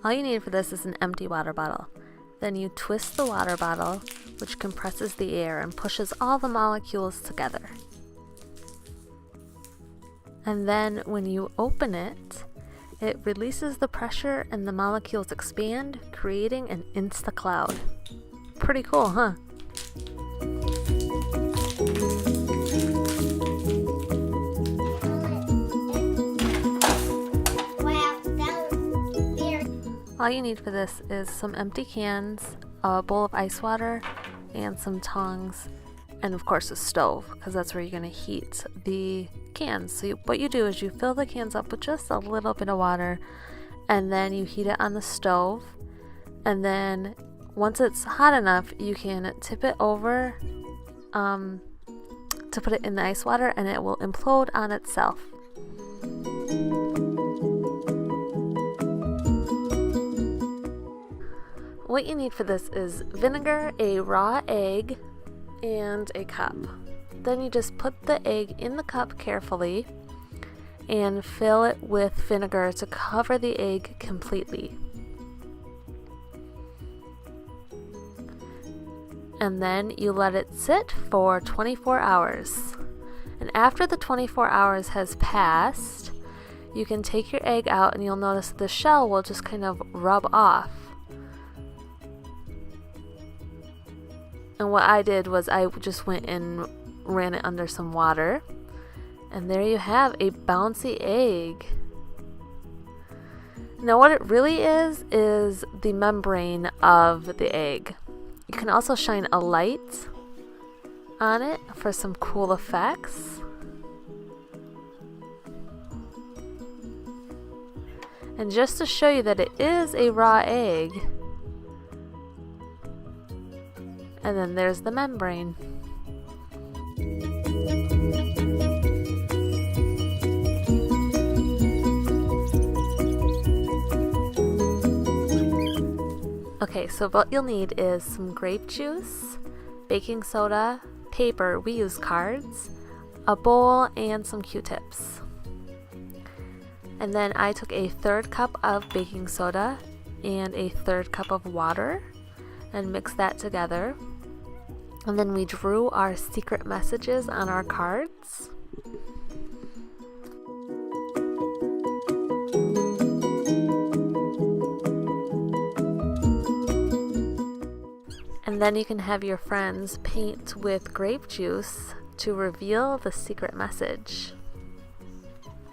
All you need for this is an empty water bottle. Then you twist the water bottle, which compresses the air and pushes all the molecules together. And then when you open it, it releases the pressure and the molecules expand, creating an insta-cloud. Pretty cool, huh? All you need for this is some empty cans, a bowl of ice water, and some tongs, and of course a stove, because that's where you're going to heat the cans. So what you do is you fill the cans up with just a little bit of water, and then you heat it on the stove, and then once it's hot enough, you can tip it over to put it in the ice water, and it will implode on itself. What you need for this is vinegar, a raw egg, and a cup. Then you just put the egg in the cup carefully and fill it with vinegar to cover the egg completely. And then you let it sit for 24 hours. And after the 24 hours has passed, you can take your egg out and you'll notice that the shell will just kind of rub off. And what I did was I just went and ran it under some water. And there you have a bouncy egg. Now what it really is the membrane of the egg. You can also shine a light on it for some cool effects. And just to show you that it is a raw egg, and then there's the membrane. Okay, so what you'll need is some grape juice, baking soda, paper, we use cards, a bowl, and some Q-tips. And then I took a 1/3 cup of baking soda and a 1/3 cup of water and mixed that together. And then we drew our secret messages on our cards. And then you can have your friends paint with grape juice to reveal the secret message.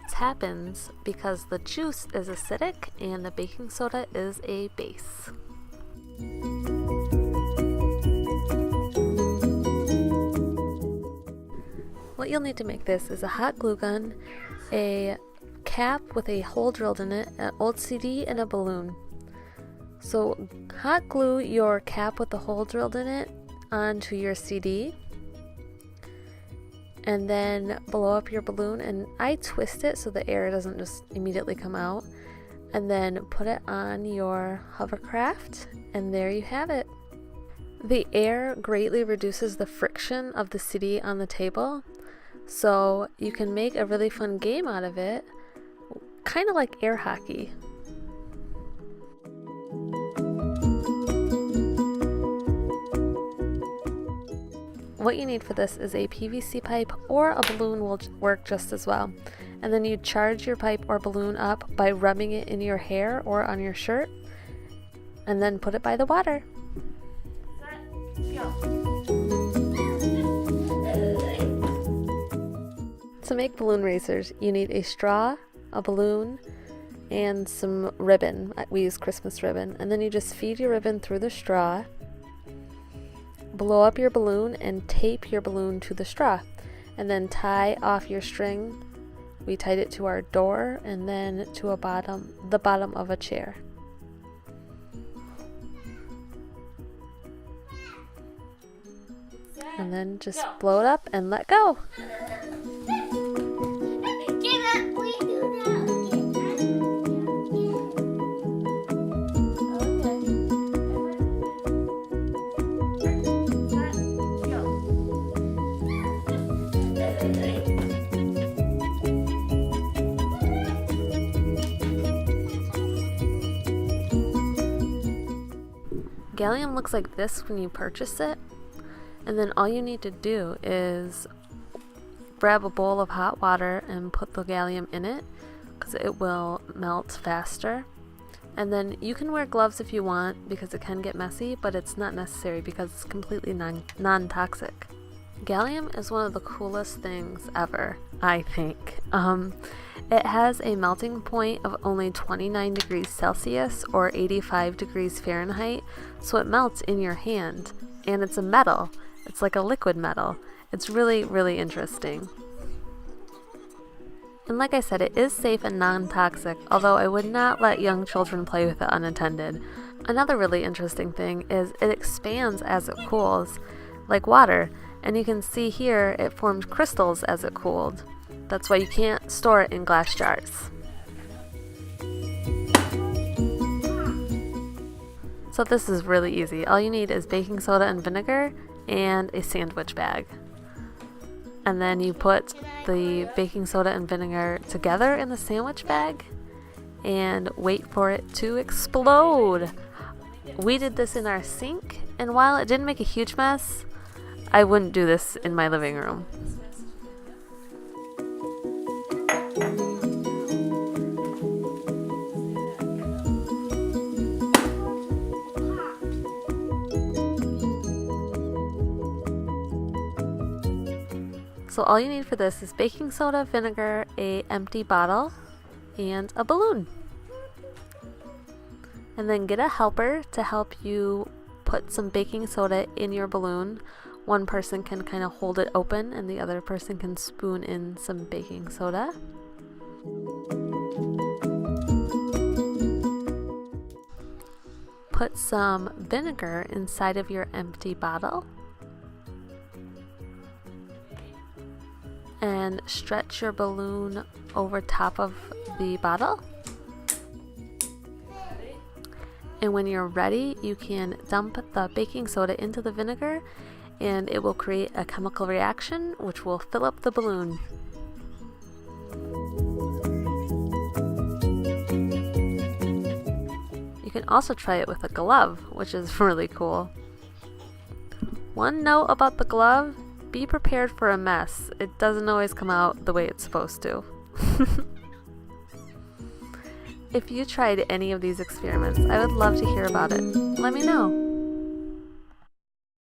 This happens because the juice is acidic and the baking soda is a base. What you'll need to make this is a hot glue gun, a cap with a hole drilled in it, an old CD, and a balloon. So hot glue your cap with the hole drilled in it onto your CD, and then blow up your balloon, and I twist it so the air doesn't just immediately come out, and then put it on your hovercraft, and there you have it. The air greatly reduces the friction of the CD on the table, so you can make a really fun game out of it, kind of like air hockey. What you need for this is a PVC pipe, or a balloon will work just as well. And then you charge your pipe or balloon up by rubbing it in your hair or on your shirt, and then put it by the water. To make balloon racers, you need a straw, a balloon, and some ribbon. We use Christmas ribbon. And then you just feed your ribbon through the straw, blow up your balloon, and tape your balloon to the straw. And then tie off your string. We tied it to our door and then to the bottom of a chair. And then just blow it up and let go. Gallium looks like this when you purchase it, and then all you need to do is grab a bowl of hot water and put the gallium in it because it will melt faster. And then you can wear gloves if you want because it can get messy, but it's not necessary because it's completely non-toxic. Gallium is one of the coolest things ever, I think. It has a melting point of only 29 degrees Celsius or 85 degrees Fahrenheit, so it melts in your hand. And it's a metal. It's like a liquid metal. It's really, really interesting. And like I said, it is safe and non-toxic, although I would not let young children play with it unattended. Another really interesting thing is it expands as it cools, like water, and you can see here it formed crystals as it cooled. That's why you can't store it in glass jars. So this is really easy. All you need is baking soda and vinegar and a sandwich bag. And then you put the baking soda and vinegar together in the sandwich bag and wait for it to explode. We did this in our sink, and while it didn't make a huge mess, I wouldn't do this in my living room. So all you need for this is baking soda, vinegar, an empty bottle, and a balloon. And then get a helper to help you put some baking soda in your balloon. One person can kind of hold it open and the other person can spoon in some baking soda. Put some vinegar inside of your empty bottle. And stretch your balloon over top of the bottle. And when you're ready, you can dump the baking soda into the vinegar and it will create a chemical reaction which will fill up the balloon. You can also try it with a glove, which is really cool. One note about the glove: be prepared for a mess. It doesn't always come out the way it's supposed to. If you tried any of these experiments, I would love to hear about it. Let me know.